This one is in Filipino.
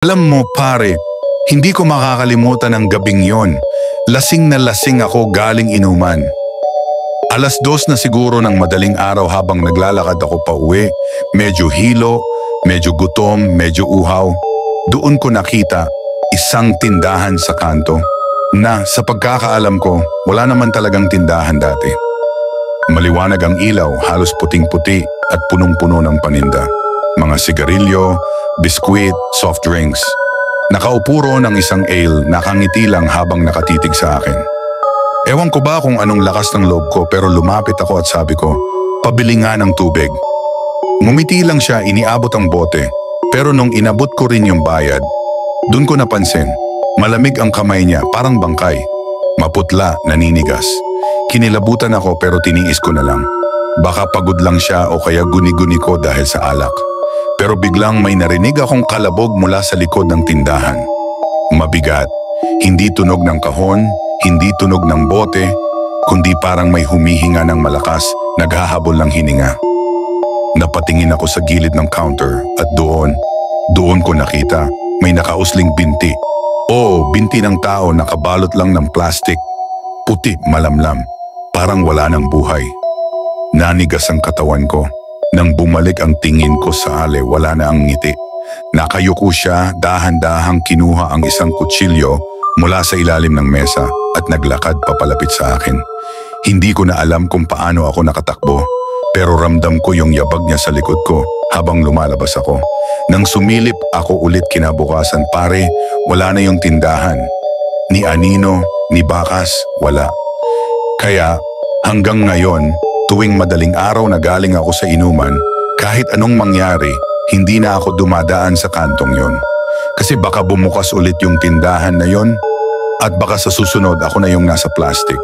Alam mo pare, hindi ko makakalimutan ang gabing yon. Lasing na lasing ako galing inuman. 2:00 na siguro ng madaling araw habang naglalakad ako pa uwi. Medyo hilo, medyo gutom, medyo uhaw. Doon ko nakita isang tindahan sa kanto na sa pagkakaalam ko wala naman talagang tindahan dati. Maliwanag ang ilaw, halos puting-puti at punong-puno ng paninda. Mga sigarilyo, biskwit, soft drinks. Nakaupo roon ng isang ale, nakangiti lang habang nakatitig sa akin. Ewan ko ba kung anong lakas ng loob ko pero lumapit ako at sabi ko, pabili nga ng tubig. Ngumiti lang siya, iniabot ang bote. Pero nung inabot ko rin yung bayad, dun ko napansin, malamig ang kamay niya, parang bangkay. Maputla, naninigas. Kinilabutan ako pero tiniis ko na lang. Baka pagod lang siya o kaya guni-guni ko dahil sa alak. Pero biglang may narinig akong kalabog mula sa likod ng tindahan. Mabigat, hindi tunog ng kahon, hindi tunog ng bote, kundi parang may humihinga ng malakas, naghahabol ng hininga. Napatingin ako sa gilid ng counter at doon ko nakita, may nakausling binti. Oo, binti ng tao nakabalot lang ng plastic. Puti, malamlam, parang wala ng buhay. Nanigas ang katawan ko. Nang bumalik ang tingin ko sa ale, wala na ang ngiti. Nakayuko siya, dahan-dahang kinuha ang isang kutsilyo mula sa ilalim ng mesa at naglakad papalapit sa akin. Hindi ko na alam kung paano ako nakatakbo, pero ramdam ko yung yabag niya sa likod ko habang lumalabas ako. Nang sumilip ako ulit kinabukasan, pare, wala na yung tindahan. Ni anino, ni bakas, wala. Kaya hanggang ngayon, tuwing madaling araw na galing ako sa inuman, kahit anong mangyari, hindi na ako dumadaan sa kantong yon. Kasi baka bumukas ulit yung tindahan na yon at baka sa susunod ako na yung nasa plastic.